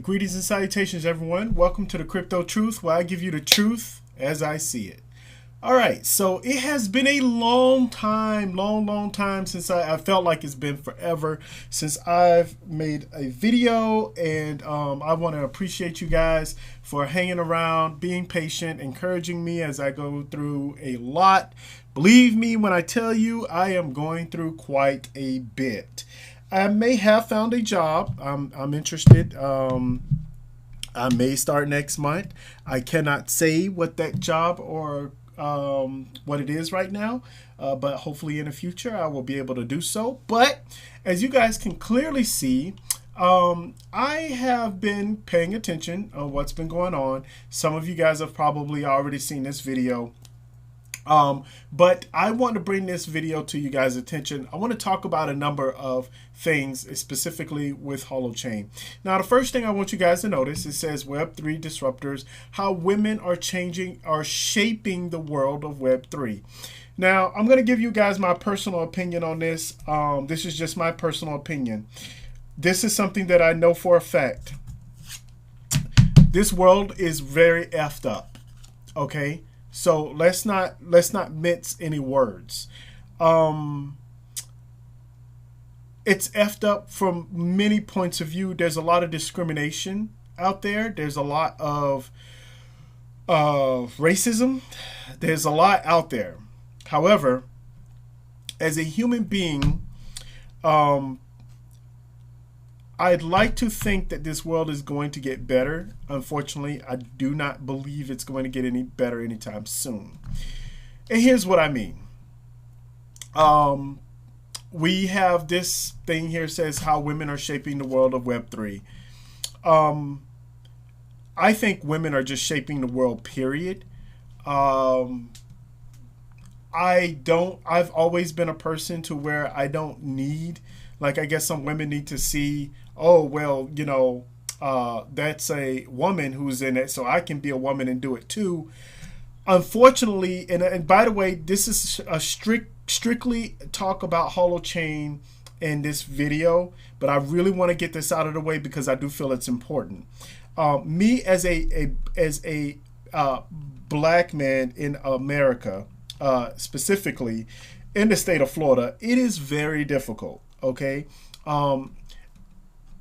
Greetings and salutations, everyone. Welcome to the Crypto Truth, where I give you the truth as I see it. All right, so it has been a long time since I felt like it's been forever since I've made a video, and I want to appreciate you guys for hanging around, being patient, encouraging me as I go through a lot. Believe me when I tell you, I am going through quite a bit. I may have found a job. I'm interested. I may start next month. I cannot say what that job or what it is right now, but hopefully in the future I will be able to do so. But as you guys can clearly see, I have been paying attention on what's been going on. Some of you guys have probably already seen this video. But I want to bring this video to you guys' attention. I want to talk about a number of things, specifically with Holochain. Now, the first thing I want you guys to notice, it says Web3 disruptors, how women are shaping the world of Web3. Now, I'm going to give you guys my personal opinion on this. This is just my personal opinion. This is something that I know for a fact. This world is very effed up. Okay? So let's not mince any words. It's effed up from many points of view. There's a lot of discrimination out there. There's a lot of racism. There's a lot out there. However, as a human being, I'd like to think that this world is going to get better. Unfortunately, I do not believe it's going to get any better anytime soon. And here's what I mean. We have this thing here says how women are shaping the world of Web3. I think women are just shaping the world, period. I've always been a person to where I don't need, like, I guess some women need to see, oh, well, you know, that's a woman who's in it, so I can be a woman and do it too. Unfortunately, and by the way, this is a strictly talk about Holochain in this video, but I really want to get this out of the way because I do feel it's important. Me as a black man in America, specifically in the state of Florida, it is very difficult. Okay.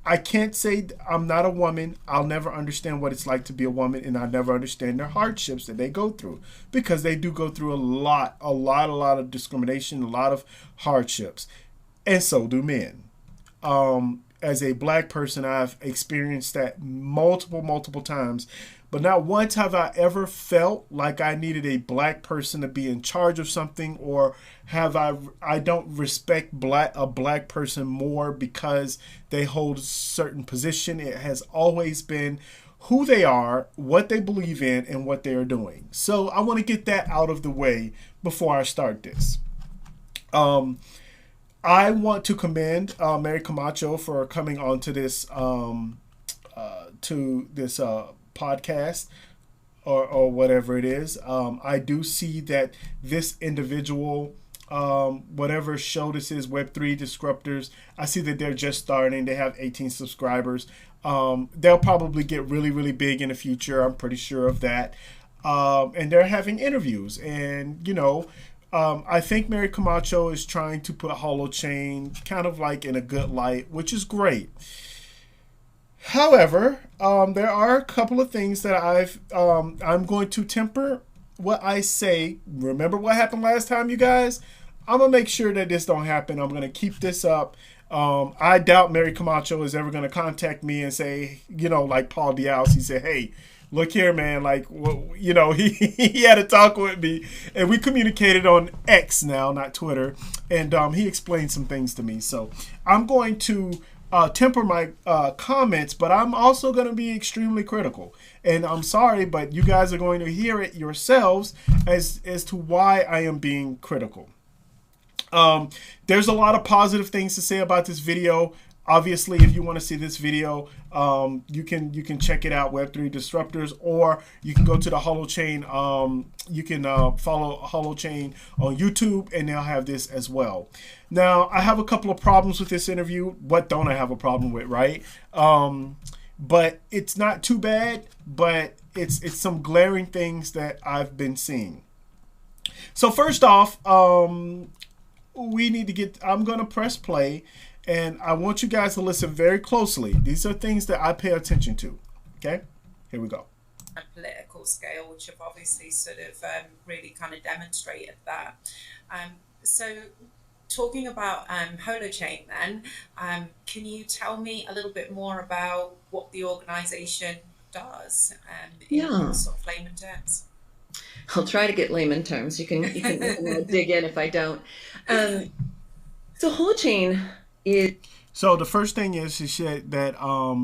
I can't say I'm not a woman. I'll never understand what it's like to be a woman, and I'll never understand their hardships that they go through, because they do go through a lot of discrimination, a lot of hardships, and so do men. As a black person, I've experienced that multiple times, but not once have I ever felt like I needed a black person to be in charge of something, or I don't respect a black person more because they hold a certain position. It has always been who they are, what they believe in, and what they are doing. So I want to get that out of the way before I start this. I want to commend Mary Camacho for coming on to this podcast or whatever it is. I do see that this individual, whatever show this is, Web3 Disruptors, I see that they're just starting. They have 18 subscribers. They'll probably get really big in the future. I'm pretty sure of that. And they're having interviews, and you know, I think Mary Camacho is trying to put Holochain kind of like in a good light, which is great. However, there are a couple of things that I'm going to temper what I say. Remember what happened last time, you guys? I'm going to make sure that this don't happen. I'm going to keep this up. I doubt Mary Camacho is ever going to contact me and say, you know, like Paul Diaz, he said, hey, look here, man, like, well, you know, he had a talk with me, and we communicated on X now, not Twitter, and he explained some things to me. So I'm going to temper my comments, but I'm also going to be extremely critical. And I'm sorry, but you guys are going to hear it yourselves as to why I am being critical. There's a lot of positive things to say about this video. Obviously, if you want to see this video, you can check it out, Web3 Disruptors, or you can go to the Holochain. You can follow Holochain on YouTube, and they'll have this as well. Now, I have a couple of problems with this interview. What don't I have a problem with, right? but it's not too bad. But it's some glaring things that I've been seeing. So first off, we need to get. I'm gonna press play, and I want you guys to listen very closely. These are things that I pay attention to. Okay, here we go. Political scale, which have obviously sort of really kind of demonstrated that. So, talking about Holochain, then, can you tell me a little bit more about what the organisation does in Yeah, sort of layman terms? I'll try to get layman terms. You can dig in if I don't. Um, so Holochain is So the first thing is she said that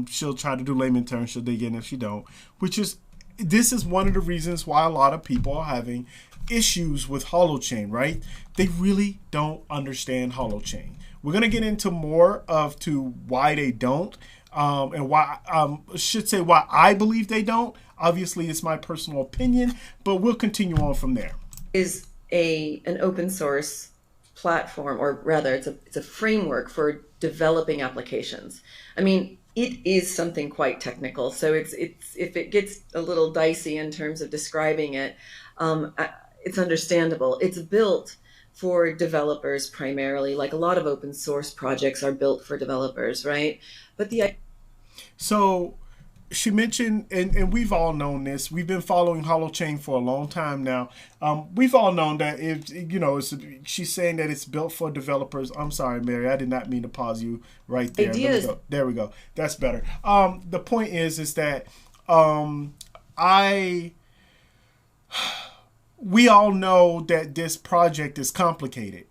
she'll try to do layman terms. She'll dig in if she don't, which is this is one of the reasons why a lot of people are having issues with Holochain. Right? They really don't understand Holochain. We're gonna get into more of to why they don't, and why should say why I believe they don't. Obviously, it's my personal opinion, but we'll continue on from there. is a an open source platform, or rather, it's a framework for developing applications. I mean, it is something quite technical, so it's if it gets a little dicey in terms of describing it, it's understandable. It's built for developers primarily, like a lot of open source projects are built for developers, right? But the So she mentioned, and we've all known this. We've been following Holochain for a long time now. We've all known that if she's saying that it's built for developers. I'm sorry, Mary, I did not mean to pause you right there. Let idea me is go. There we go. That's better. The point is that I we all know that this project is complicated.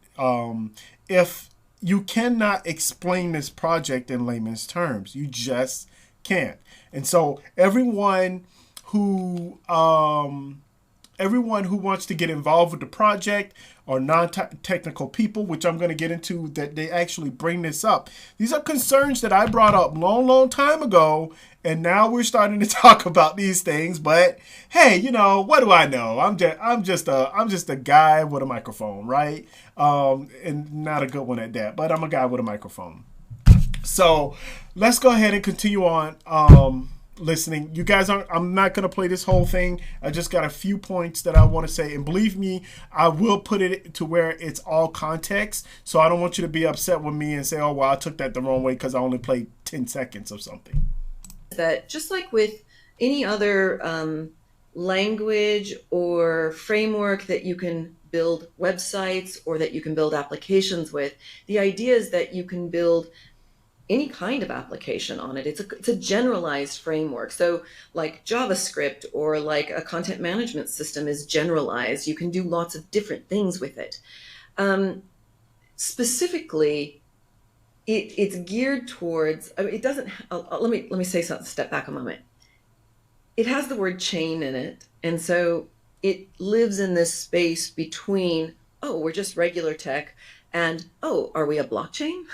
If you cannot explain this project in layman's terms, you just can't. And so who everyone who wants to get involved with the project or non-technical people, which I'm going to get into, that they actually bring this up. These are concerns that I brought up long time ago, and now we're starting to talk about these things. But hey, what do I know? I'm just a guy with a microphone, right? And not a good one at that, but I'm a guy with a microphone. So let's go ahead and continue on listening. You guys aren't, I'm not going to play this whole thing. I just got a few points that I want to say. And believe me, I will put it to where it's all context. So I don't want you to be upset with me and say, oh, well, I took that the wrong way because I only played 10 seconds of something. that just like with any other language or framework that you can build websites or that you can build applications with, the idea is that you can build any kind of application on it. It's a generalized framework. So like JavaScript or like a content management system is generalized. You can do lots of different things with it. Specifically, it's geared towards, I mean, it doesn't, let me say something, step back a moment. It has the word chain in it. And so it lives in this space between, oh, we're just regular tech, and oh, are we a blockchain?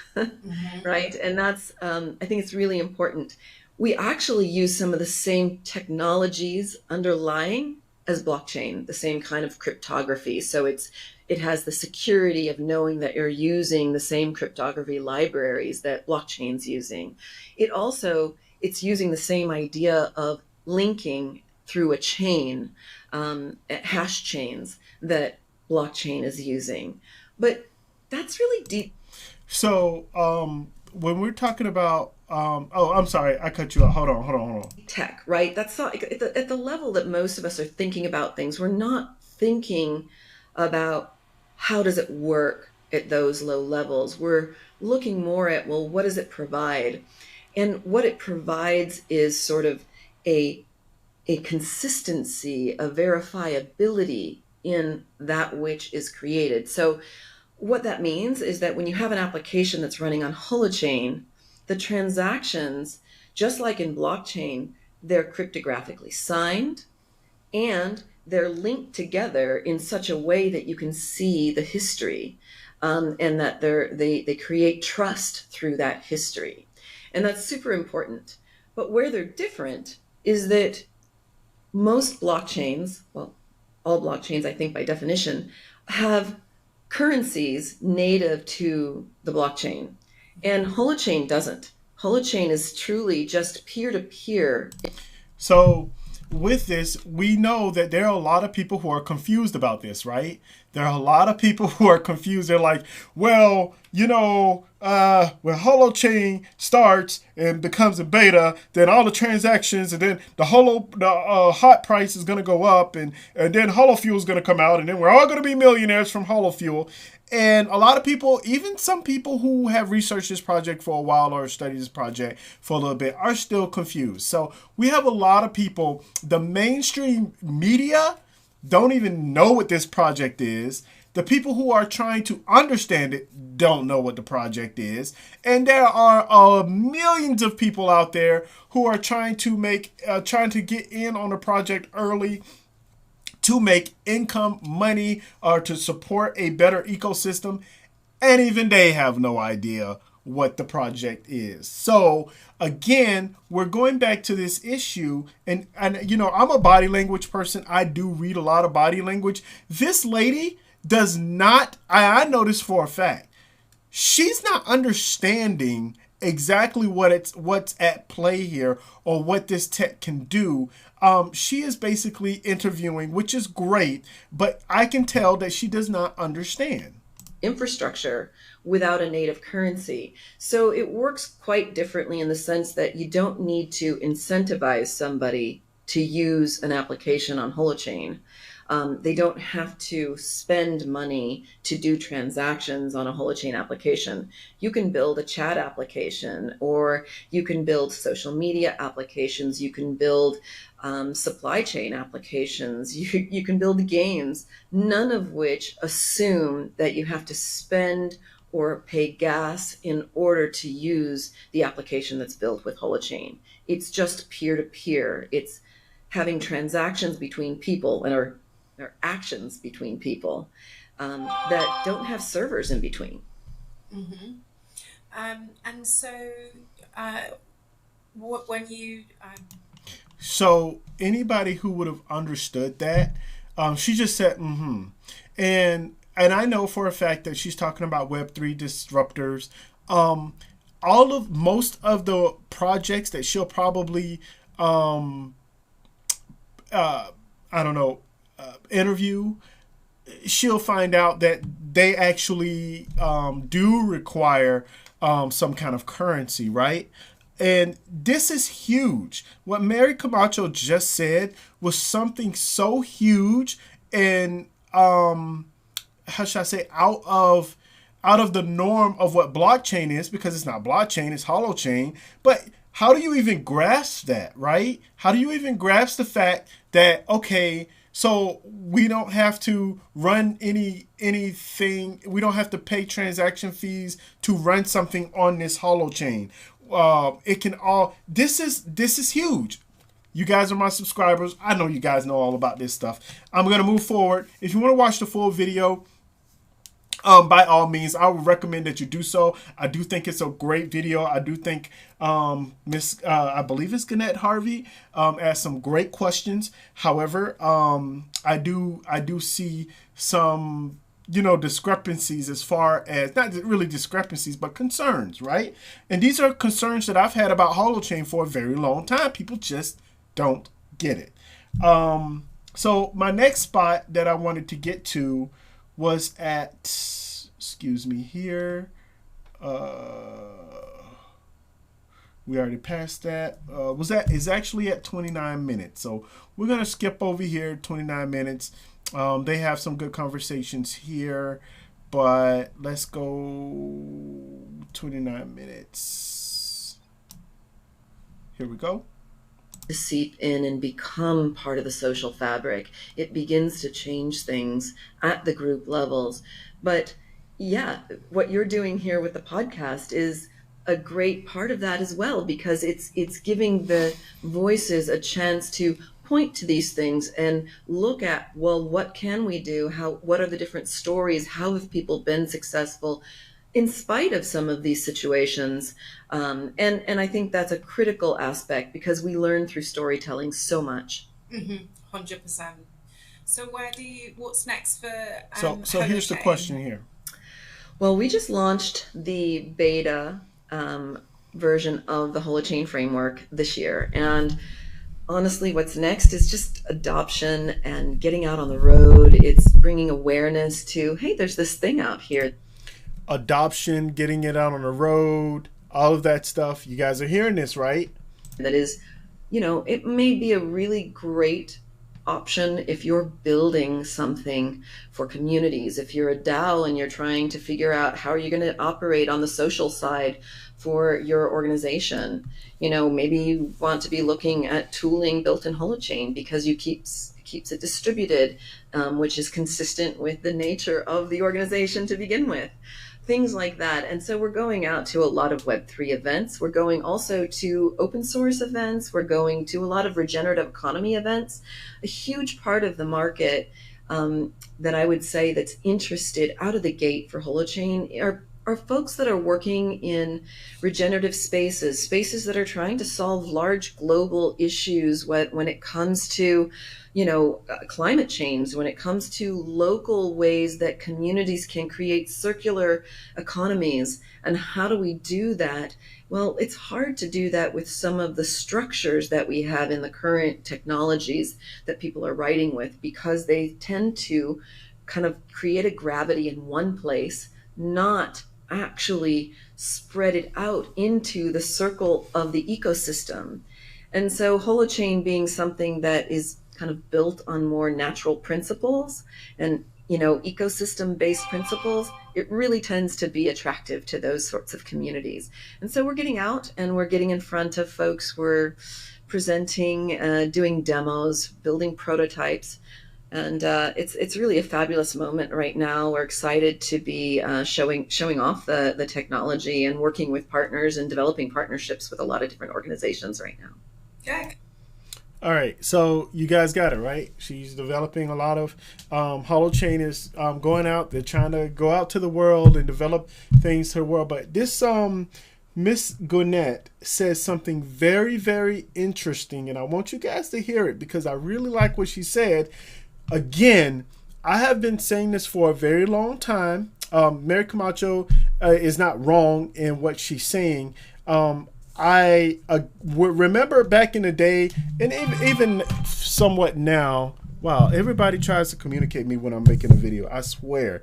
Right? And that's, I think it's really important. We actually use some of the same technologies underlying as blockchain, the same kind of cryptography. So it has the security of knowing that you're using the same cryptography libraries that blockchain's using. It's using the same idea of linking through a chain, hash chains that blockchain is using. But that's really deep So when we're talking about, oh, I'm sorry, I cut you off. Hold on. tech, right? That's not at the level that most of us are thinking about things. We're not thinking about how does it work at those low levels. We're looking more at, well, what does it provide? And what it provides is sort of a a consistency, a verifiability in that which is created. So what that means is that when you have an application that's running on Holochain, the transactions, just like in blockchain, they're cryptographically signed and they're linked together in such a way that you can see the history, and that they create trust through that history. And that's super important. But where they're different is that most blockchains, well, all blockchains, I think by definition, have currencies native to the blockchain. And Holochain doesn't. Holochain is truly just peer to peer. So, with this, we know that there are a lot of people who are confused about this, right? There are a lot of people who are confused. They're like, well, when Holochain starts and becomes a beta, then all the transactions and then the hot price is going to go up, and then Holofuel is going to come out, and then we're all going to be millionaires from Holofuel. And a lot of people, even some people who have researched this project for a while or studied this project for a little bit, are still confused. So we have a lot of people, the mainstream media don't even know what this project is. The people who are trying to understand it don't know what the project is. And there are millions of people out there who are trying to get in on the project early, to make income, money, or to support a better ecosystem. And even they have no idea what the project is. So again, we're going back to this issue. And I'm a body language person. I do read a lot of body language. This lady does not, I know this for a fact, she's not understanding exactly what's at play here or what this tech can do. She is basically interviewing, which is great, but I can tell that she does not understand Infrastructure without a native currency. So it works quite differently in the sense that you don't need to incentivize somebody to use an application on Holochain. They don't have to spend money to do transactions on a Holochain application. You can build a chat application, or you can build social media applications. You can build supply chain applications. You can build games, none of which assume that you have to spend or pay gas in order to use the application that's built with Holochain. It's just peer to peer. It's having transactions between people or actions between people that don't have servers in between. Mm-hmm. And so, when you So anybody who would have understood that, she just said, mm-hmm. And I know for a fact that she's talking about Web3 disruptors. Most of the projects that she'll probably, interview, she'll find out that they actually do require some kind of currency, right? And this is huge. What Mary Camacho just said was something so huge and how should I say, out of the norm of what blockchain is, because it's not blockchain, it's holochain. But how do you even grasp that, right? How do you even grasp the fact that, okay, so we don't have to run anything, we don't have to pay transaction fees to run something on this holochain. It can all, this is huge. You guys are my subscribers. I know you guys know all about this stuff. I'm going to move forward. If you want to watch the full video, by all means, I would recommend that you do so. I do think it's a great video. I do think I believe it's Gannett Harvey, asked some great questions. However, I do see some discrepancies, as far as, not really discrepancies, but concerns, right? And these are concerns that I've had about Holochain for a very long time. People just don't get it. So my next spot that I wanted to get to was at, excuse me here, we already passed that, is actually at 29 minutes. So we're going to skip over here 29 minutes. They have some good conversations here, but let's go 29 minutes. Here we go. To seep in and become part of the social fabric. It begins to change things at the group levels. But yeah, what you're doing here with the podcast is a great part of that as well, because it's giving the voices a chance to point to these things and look at, well, what can we do? What are the different stories? How have people been successful in spite of some of these situations? And I think that's a critical aspect, because we learn through storytelling so much. 100%. So what's next for so here's the question here. Well, we just launched the beta version of the Holochain framework this year. And honestly, what's next is just adoption and getting out on the road. It's bringing awareness to, hey, there's this thing out here. Adoption, getting it out on the road, all of that stuff. You guys are hearing this, right? That is, it may be a really great option if you're building something for communities. If you're a DAO and you're trying to figure out how are you going to operate on the social side for your organization, maybe you want to be looking at tooling built in Holochain because it keeps it distributed, which is consistent with the nature of the organization to begin with. Things like that. And so we're going out to a lot of Web3 events. We're going also to open source events. We're going to a lot of regenerative economy events. A huge part of the market that I would say that's interested out of the gate for Holochain are folks that are working in regenerative spaces that are trying to solve large global issues when it comes to climate change, when it comes to local ways that communities can create circular economies. And how do we do that? Well, it's hard to do that with some of the structures that we have in the current technologies that people are writing with, because they tend to kind of create a gravity in one place, not actually spread it out into the circle of the ecosystem. And so Holochain being something that is kind of built on more natural principles and ecosystem-based principles, it really tends to be attractive to those sorts of communities. And so we're getting out and we're getting in front of folks. We're presenting, doing demos, building prototypes, and it's really a fabulous moment right now. We're excited to be showing off the technology and working with partners and developing partnerships with a lot of different organizations right now. Yeah. All right, so you guys got it, right? She's developing a lot of Holochain is going out. They're trying to go out to the world and develop things to the world. But this Miss Gwinnett says something very, very interesting, and I want you guys to hear it because I really like what she said. Again, I have been saying this for a very long time. Mary Camacho is not wrong in what she's saying. I remember back in the day, and even somewhat now. Wow, everybody tries to communicate me when I'm making a video. I swear.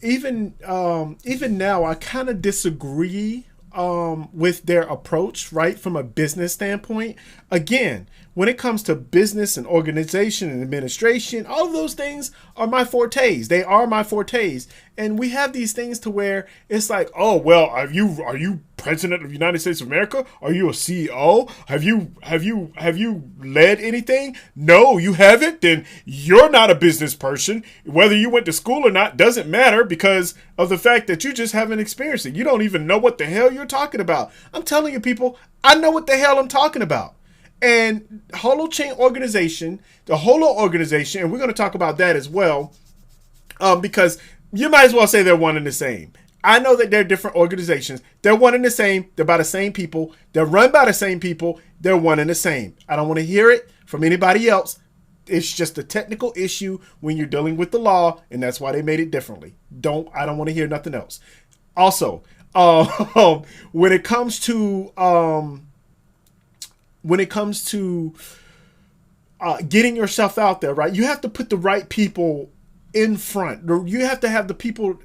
Even now, I kind of disagree with their approach, right? From a business standpoint. Again, when it comes to business and organization and administration, all of those things are my fortes. They are my fortes. And we have these things to where it's like, oh, well, are you president of the United States of America? Are you a CEO? Have you led anything? No, you haven't. Then you're not a business person. Whether you went to school or not doesn't matter because of the fact that you just haven't experienced it. You don't even know what the hell you're talking about. I'm telling you, people, I know what the hell I'm talking about. And Holochain organization, the Holo organization, and we're going to talk about that as well, because you might as well say they're one and the same. I know that they're different organizations. They're one and the same. They're by the same people. They're run by the same people. They're one and the same. I don't want to hear it from anybody else. It's just a technical issue when you're dealing with the law, and that's why they made it differently. I don't want to hear nothing else. Also, when it comes to getting yourself out there, right? You have to put the right people in front. You have to have the people.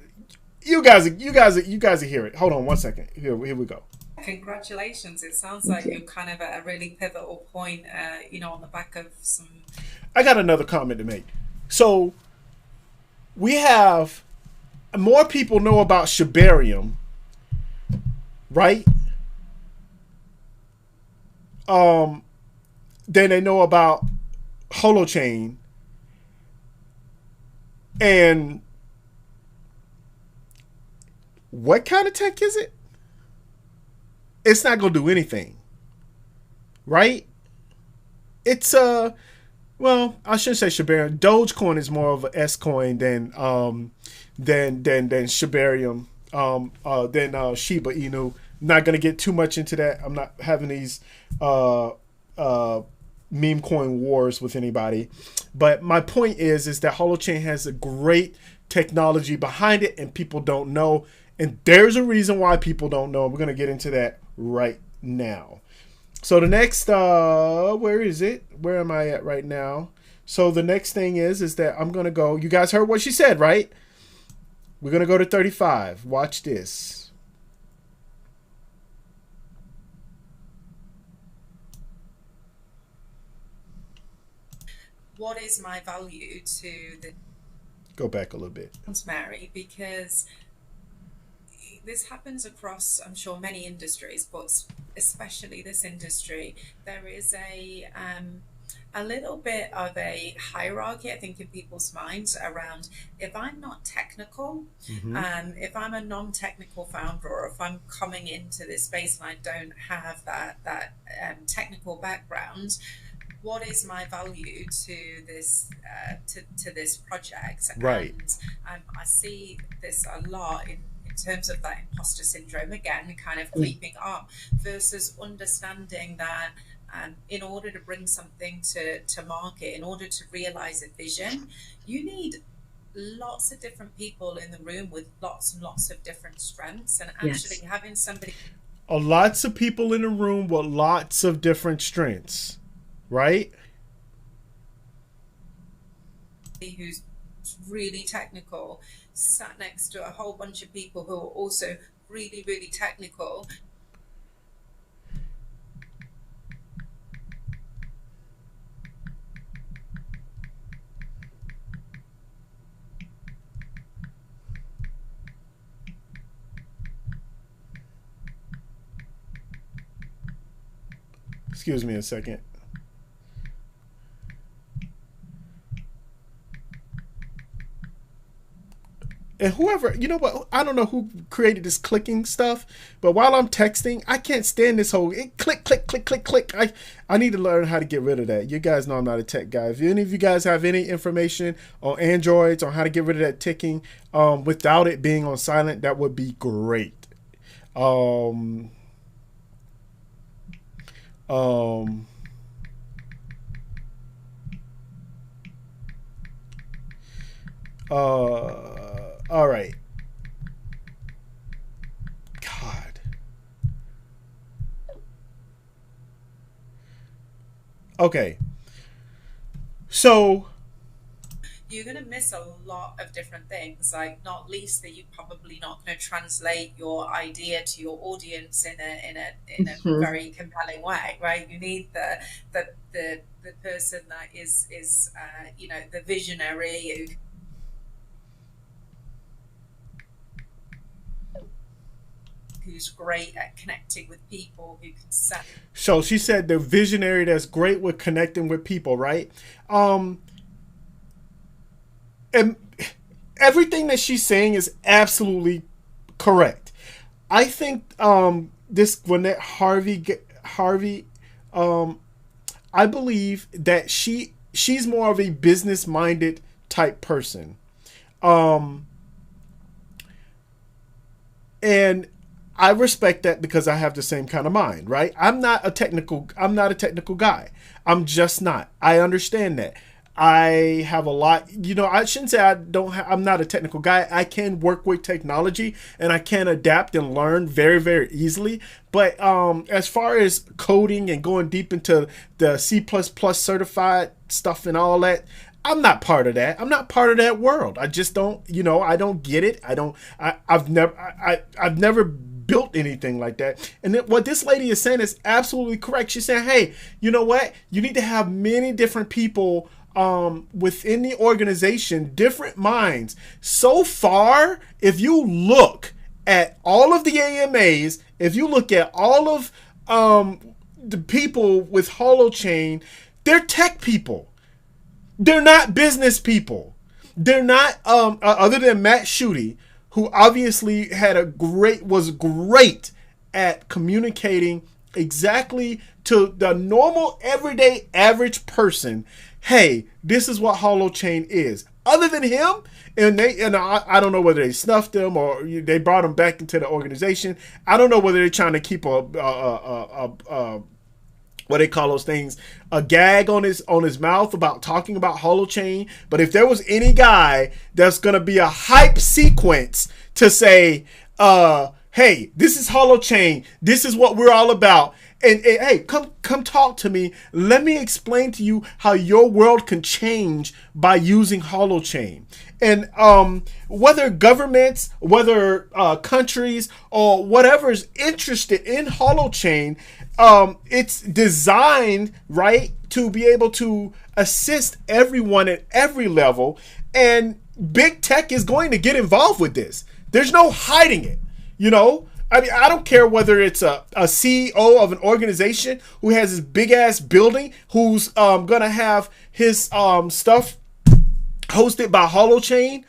You guys hear it. Hold on one second. Here we go. Congratulations. It sounds like you're kind of at a really pivotal point, on the back of some... I got another comment to make. So we have more people know about Shibarium, right? Than they know about Holochain. And what kind of tech is it? It's not going to do anything. Right? It's well, I shouldn't say Shibarium. Dogecoin is more of an S coin than Shibarium, than Shiba Inu. Not going to get too much into that. I'm not having these meme coin wars with anybody. But my point is that Holochain has a great technology behind it, and people don't know. And there's a reason why people don't know. We're going to get into that right now. So the next, where is it? Where am I at right now? So the next thing is that I'm going to go. You guys heard what she said, right? We're going to go to 35. Watch this. What is my value to the... Go back a little bit. Mary, because this happens across, I'm sure, many industries, but especially this industry. There is a little bit of a hierarchy, I think, in people's minds around, if I'm not technical, if I'm a non-technical founder, or if I'm coming into this space and I don't have that technical background, what is my value to this to this project? Right. And I see this a lot in terms of that imposter syndrome again, kind of creeping up, versus understanding that in order to bring something to market, in order to realize a vision, you need lots of different people in the room with lots and lots of different strengths, and actually having somebody... Lots of people in the room with lots of different strengths. Right? Who's really technical, sat next to a whole bunch of people who are also really, really technical. Excuse me a second. And whoever, you know what, I don't know who created this clicking stuff, but while I'm texting, I can't stand this whole click, click, click, click, click. I need to learn how to get rid of that. You guys know I'm not a tech guy. If any of you guys have any information on Androids on how to get rid of that ticking without it being on silent, that would be great. All right. God. Okay. So you're going to miss a lot of different things, like not least that you're probably not going to translate your idea to your audience in a very compelling way, right? You need the person that is the visionary who's great at connecting with people, who can set. So she said the visionary that's great with connecting with people, right? And everything that she's saying is absolutely correct. I think this Gwinnett Harvey, I believe that she's more of a business-minded type person. And I respect that because I have the same kind of mind, right? I'm not a technical guy. I'm just not. I understand that. I have a lot, I shouldn't say I'm not a technical guy. I can work with technology and I can adapt and learn very, very easily. But as far as coding and going deep into the C++ certified stuff and all that, I'm not part of that. I'm not part of that world. I just don't, I don't get it. I've never built anything like that. And what this lady is saying is absolutely correct. She's saying, hey, you know what? You need to have many different people within the organization, different minds. So far, if you look at all of the AMAs, if you look at all of the people with Holochain, they're tech people. They're not business people. They're not, other than Matt Schutte, who obviously was great at communicating exactly to the normal, everyday, average person. Hey, this is what Holochain is. Other than him, and I don't know whether they snuffed him or they brought him back into the organization. I don't know whether they're trying to keep a what they call those things, a gag on his mouth about talking about Holochain. But if there was any guy that's gonna be a hype sequence to say, hey, this is Holochain, this is what we're all about, and hey, come talk to me. Let me explain to you how your world can change by using Holochain. And whether governments, whether countries, or whatever is interested in Holochain, it's designed, right, to be able to assist everyone at every level. And big tech is going to get involved with this. There's no hiding it, you know? I mean, I don't care whether it's a CEO of an organization who has this big ass building, who's going to have his stuff hosted by Holochain.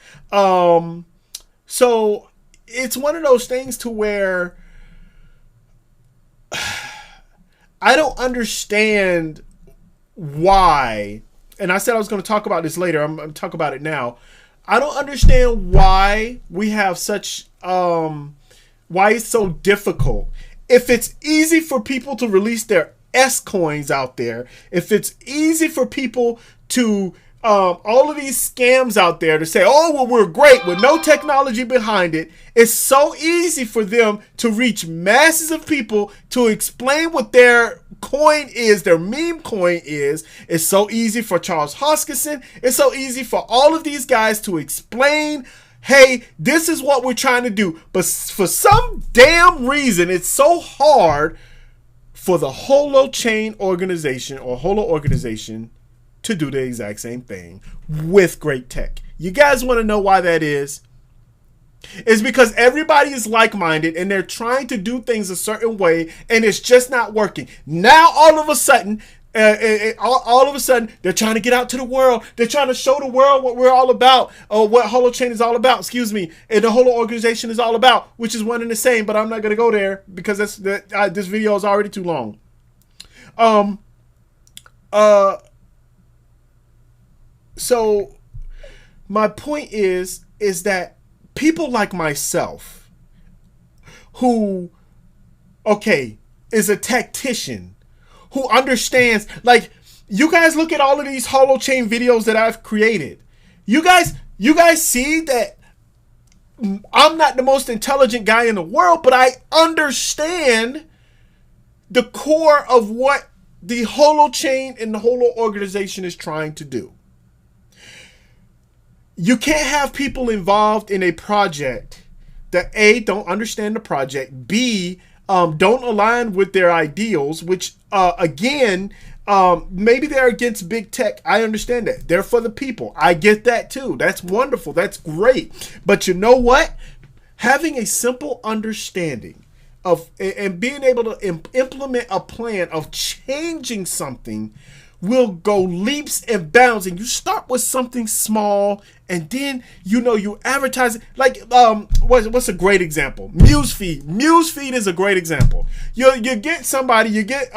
So it's one of those things to where I don't understand why, and I said I was going to talk about this later. I'm going to talk about it now. I don't understand why we have such, why it's so difficult. If it's easy for people to release their S coins out there, if it's easy for people to, all of these scams out there to say, oh, well, we're great with no technology behind it. It's so easy for them to reach masses of people to explain what their coin is, their meme coin is. It's so easy for Charles Hoskinson. It's so easy for all of these guys to explain, hey, this is what we're trying to do. But for some damn reason, it's so hard for the Holochain organization or Holo organization to do the exact same thing with great tech. You guys want to know why that is? It's because everybody is like-minded and they're trying to do things a certain way and it's just not working. Now, all of a sudden, they're trying to get out to the world. They're trying to show the world what we're all about, or what Holochain is all about, and the Holo organization is all about, which is one and the same, but I'm not going to go there because this video is already too long. So my point is that people like myself, who, okay, is a tactician, who understands, like, you guys look at all of these Holochain videos that I've created. You guys see that I'm not the most intelligent guy in the world, but I understand the core of what the Holochain and the Holo organization is trying to do. You can't have people involved in a project that A, don't understand the project, B, don't align with their ideals, which again, maybe they're against big tech. I understand that. They're for the people. I get that too. That's wonderful. That's great. But you know what? Having a simple understanding of and being able to implement a plan of changing something will go leaps and bounds. And you start with something small, and then you advertise it. Like what's a great example? Newsfeed. Newsfeed is a great example. You get somebody, you get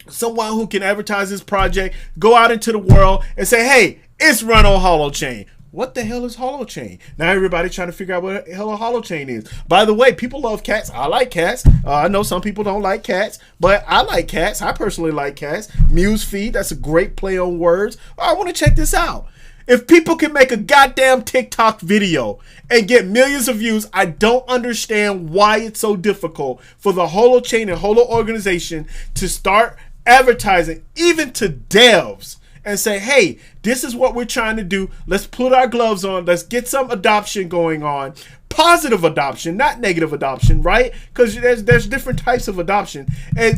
someone who can advertise this project, go out into the world and say, hey, it's run on Holochain. What the hell is Holochain? Now everybody's trying to figure out what the hell a Holochain is. By the way, people love cats. I like cats. I know some people don't like cats, but I like cats. I personally like cats. Newsfeed, that's a great play on words. I want to check this out. If people can make a goddamn TikTok video and get millions of views, I don't understand why it's so difficult for the Holochain and Holo organization to start advertising, even to devs, and say, hey, this is what we're trying to do. Let's put our gloves on. Let's get some adoption going on. Positive adoption, not negative adoption, right? Because there's different types of adoption.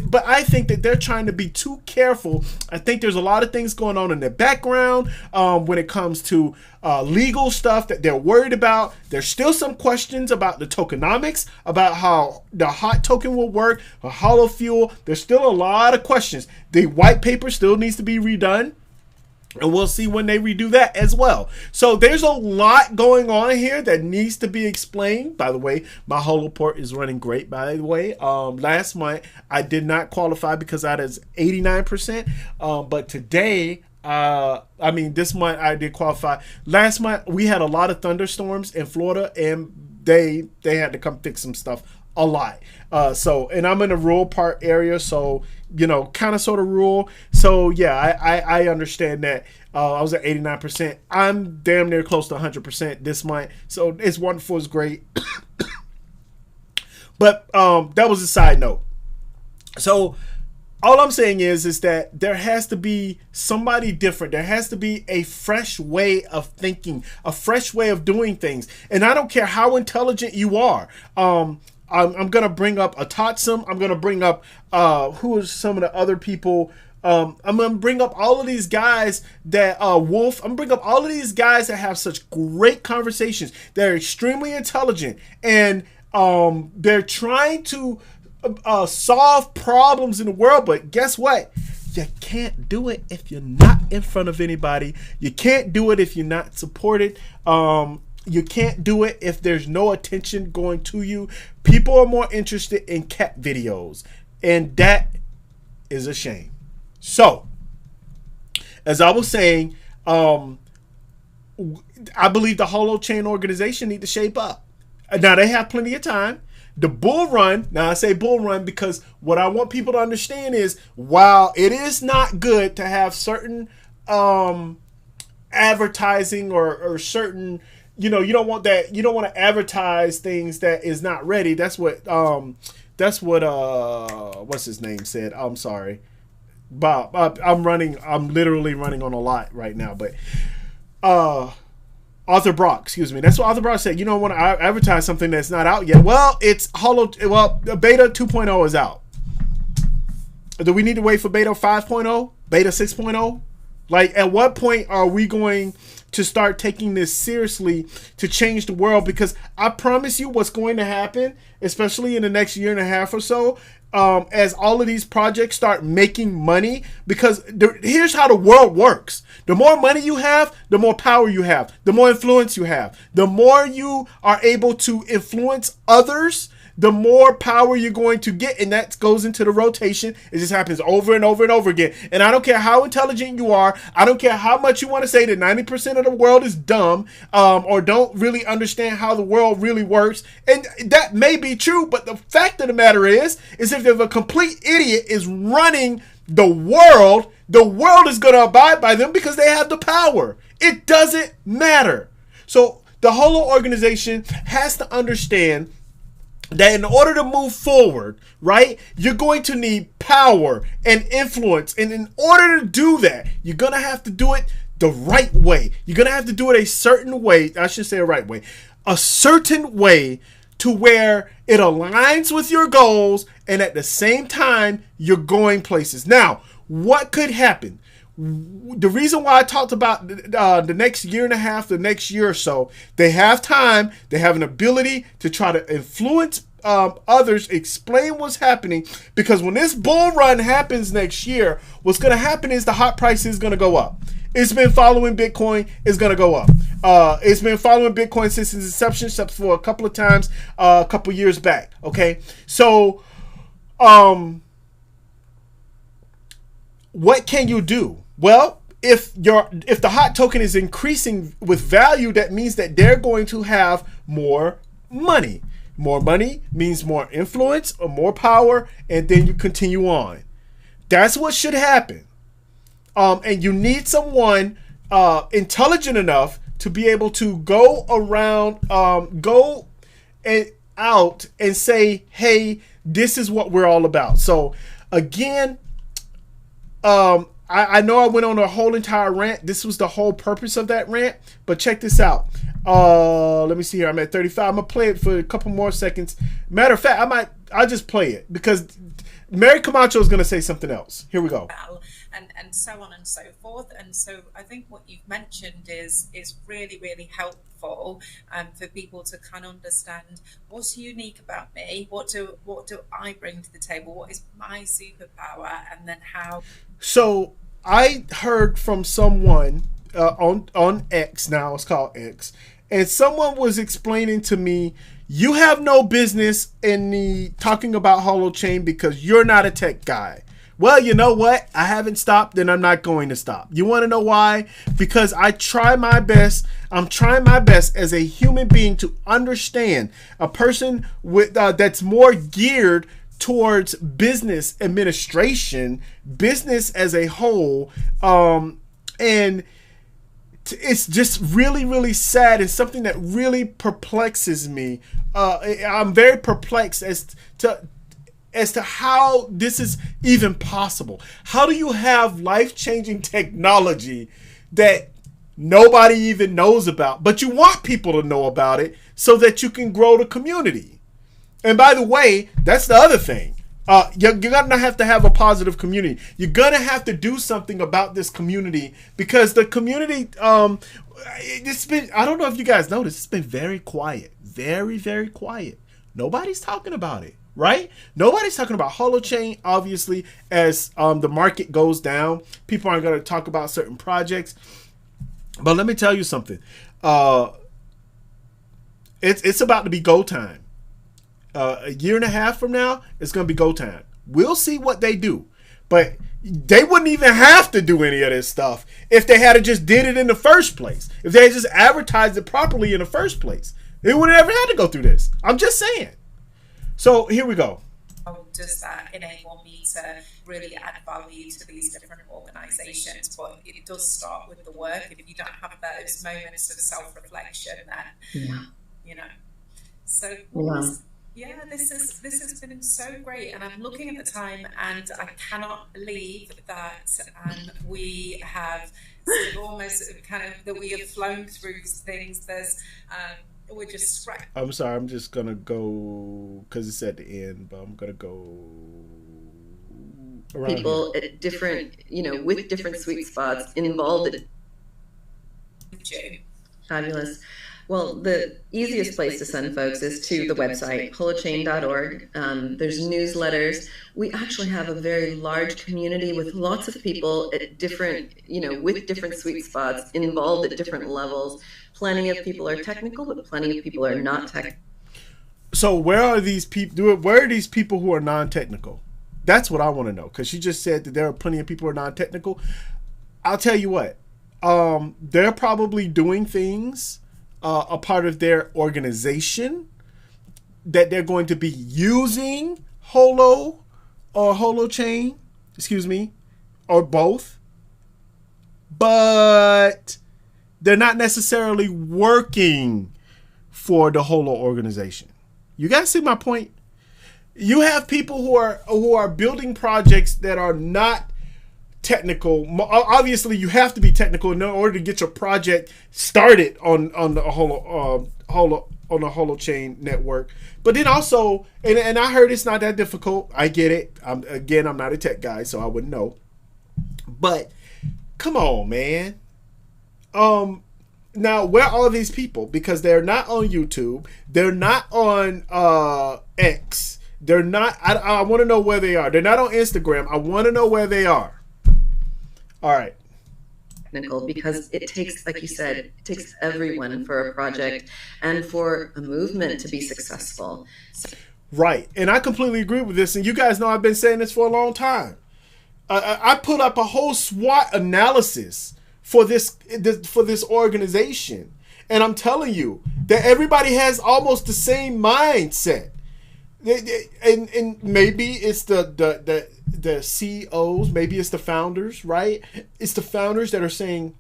But I think that they're trying to be too careful. I think there's a lot of things going on in the background when it comes to legal stuff that they're worried about. There's still some questions about the tokenomics, about how the hot token will work, a hollow fuel. There's still a lot of questions. The white paper still needs to be redone. And we'll see when they redo that as well. So there's a lot going on here that needs to be explained. By the way, my Holoport is running great, by the way. Last month, I did not qualify because I was 89%. But today, this month, I did qualify. Last month, we had a lot of thunderstorms in Florida, and they had to come fix some stuff a lot. And I'm in a rural part area, so kind of sort of rural. So yeah, I understand that. I was at 89%. I'm damn near close to 100% this month. So it's wonderful. It's great. But that was a side note. So all I'm saying is that there has to be somebody different. There has to be a fresh way of thinking, a fresh way of doing things. And I don't care how intelligent you are. I'm going to bring up Atatsum. I'm going to bring up who are some of the other people. I'm going to bring up all of these guys that Wolf. I'm going to bring up all of these guys that have such great conversations. They're extremely intelligent, and they're trying to solve problems in the world. But guess what? You can't do it if you're not in front of anybody. You can't do it if you're not supported. You can't do it if there's no attention going to you. People are more interested in cat videos, and that is a shame. So, as I was saying, I believe the Holochain organization need to shape up. Now, they have plenty of time. The bull run, now I say bull run because what I want people to understand is, while it is not good to have certain advertising or certain, you don't want that, you don't want to advertise things that is not ready. That's what what's his name said. I'm sorry, Bob. I'm literally running on a lot right now, but Arthur Brock, excuse me. That's what Arthur Brock said. You don't want to advertise something that's not out yet. Well, beta 2.0 is out. Do we need to wait for beta 5.0? Beta 6.0? Like, at what point are we going to start taking this seriously to change the world? Because I promise you what's going to happen, especially in the next year and a half or so, as all of these projects start making money, because here's how the world works. The more money you have, the more power you have, the more influence you have. The more you are able to influence others, the more power you're going to get, and that goes into the rotation. It just happens over and over and over again. And I don't care how intelligent you are. I don't care how much you want to say that 90% of the world is dumb, or don't really understand how the world really works. And that may be true, but the fact of the matter is if a complete idiot is running the world is going to abide by them because they have the power. It doesn't matter. So the whole organization has to understand that in order to move forward, right, you're going to need power and influence. And in order to do that, you're going to have to do it the right way. You're going to have to do it a certain way. I should say a right way. A certain way to where it aligns with your goals, and at the same time, you're going places. Now, what could happen? The reason why I talked about the next year and a half, the next year or so, they have time, they have an ability to try to influence others, explain what's happening, because when this bull run happens next year, what's going to happen is the hot price is going to go up. It's been following Bitcoin, it's going to go up. It's been following Bitcoin since its inception, except for a couple of times, a couple years back. Okay, so what can you do? Well, if the hot token is increasing with value, that means that they're going to have more money. More money means more influence or more power, and then you continue on. That's what should happen. And you need someone intelligent enough to be able to go around, go out and say, hey, this is what we're all about. So again, I know I went on a whole entire rant. This was the whole purpose of that rant. But check this out. Let me see here. I'm at 35. I'm going to play it for a couple more seconds. Matter of fact, I'll just play it because Mary Camacho is going to say something else. Here we go. And so on and so forth. And so I think what you've mentioned is really, really helpful for people to kind of understand what's unique about me, what do I bring to the table, what is my superpower, and then how. So I heard from someone on X, now it's called X, and someone was explaining to me, you have no business in talking about Holochain because you're not a tech guy. Well, you know what? I haven't stopped and I'm not going to stop. You want to know why? Because I try my best. I'm trying my best as a human being to understand a person with that's more geared towards business administration, business as a whole. And it's just really, really sad and something that really perplexes me. I'm very perplexed as to how this is even possible. How do you have life-changing technology that nobody even knows about, but you want people to know about it so that you can grow the community? And by the way, that's the other thing. You're gonna have to have a positive community. You're gonna have to do something about this community because the community, it's been, I don't know if you guys noticed, it's been very quiet. Very, very quiet. Nobody's talking about it. Right? Nobody's talking about Holochain, obviously, as the market goes down. People aren't going to talk about certain projects. But let me tell you something. It's about to be go time. A year and a half from now, it's going to be go time. We'll see what they do. But they wouldn't even have to do any of this stuff if they had just did it in the first place. If they had just advertised it properly in the first place. They wouldn't have ever had to go through this. I'm just saying. So here we go. How does that enable me to really add value to these different organizations? But it does start with the work. If you don't have those moments of self-reflection, then, you know. So, this has been so great. And I'm looking at the time and I cannot believe that we have sort of almost kind of, that we have flown through things. There's, we're just I'm sorry, I'm just gonna go because it's at the end, but I'm gonna go around people here. At different, with different sweet spots involved. Fabulous. Well, the easiest place to send folks is to the website, holochain.org. There's newsletters. We actually have a very large community with lots of people at different, with different sweet spots involved at different levels. Plenty of people are technical, but plenty of people are not technical. So where are these people? Where are these people who are non-technical? That's what I want to know. Because she just said that there are plenty of people who are non-technical. I'll tell you what. They're probably doing things, a part of their organization, that they're going to be using Holo or Holochain, or both. But they're not necessarily working for the Holo organization. You guys see my point? You have people who are building projects that are not technical. Obviously, you have to be technical in order to get your project started on the Holochain network. But then also, and I heard it's not that difficult. I get it. I'm not a tech guy, so I wouldn't know. But come on, man. Now, where are these people? Because they're not on YouTube. They're not on X. They're not. I want to know where they are. They're not on Instagram. I want to know where they are. All right. Technical, because it takes, like you said, it takes everyone for a project and for a movement to be successful. Right, and I completely agree with this. And you guys know I've been saying this for a long time. I put up a whole SWOT analysis for this organization, and I'm telling you that everybody has almost the same mindset. And maybe it's the CEOs, maybe it's the founders, right? It's the founders that are saying,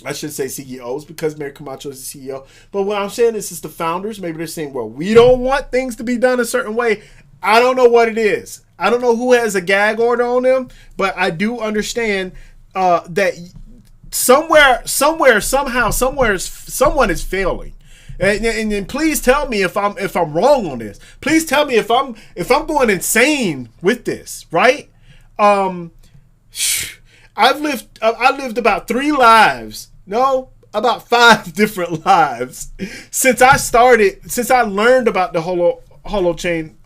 I should say CEOs because Mary Camacho is the CEO. But what I'm saying is it's the founders. Maybe they're saying, well, we don't want things to be done a certain way. I don't know what it is. I don't know who has a gag order on them, but I do understand that somehow, someone is failing. And please tell me if I'm wrong on this. Please tell me if I'm going insane with this, right? I lived about 3 lives. No, about 5 different lives since I learned about the Holo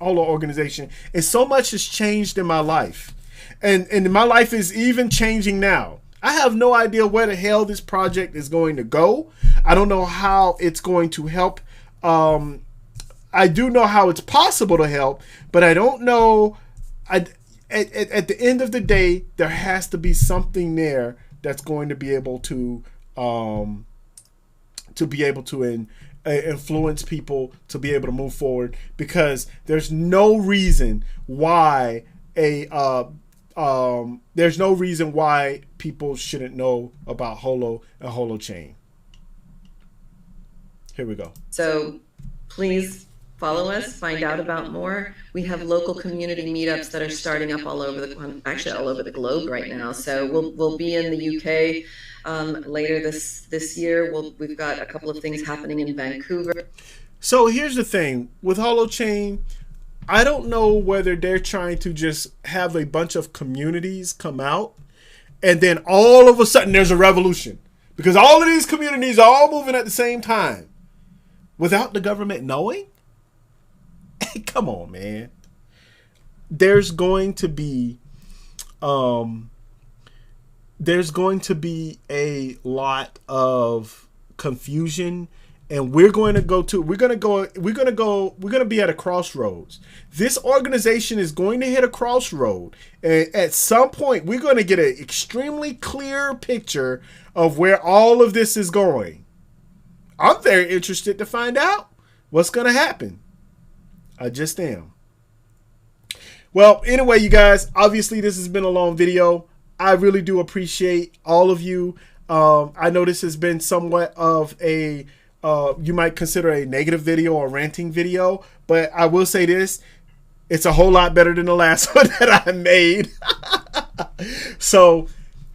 organization, and so much has changed in my life, and my life is even changing now. I have no idea where the hell this project is going to go. I don't know how it's going to help. I do know how it's possible to help, but I don't know. at the end of the day, there has to be something there that's going to be able to influence people to be able to move forward, because there's no reason why people shouldn't know about Holo and Holochain. Here we go. So please follow us, find out about more. We have local community meetups that are starting up all over the globe right now. So we'll be in the UK later this year. We've got a couple of things happening in Vancouver. So here's the thing with Holochain. I don't know whether they're trying to just have a bunch of communities come out and then all of a sudden there's a revolution, because all of these communities are all moving at the same time without the government knowing. Come on, man. There's going to be a lot of confusion, and we're going to be at a crossroads. This organization is going to hit a crossroad, and at some point we're going to get an extremely clear picture of where all of this is going. I'm very interested to find out what's going to happen. I just am. Well, anyway, you guys, obviously this has been a long video. I really do appreciate all of you. I know this has been somewhat of a, you might consider a negative video or ranting video, but I will say this, it's a whole lot better than the last one that I made. So,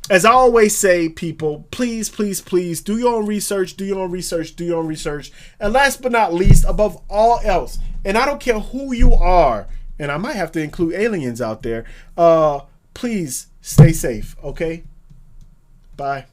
as I always say, people, please, please, please do your own research, do your own research, do your own research. And last but not least, above all else, and I don't care who you are, and I might have to include aliens out there, please stay safe, okay? Bye.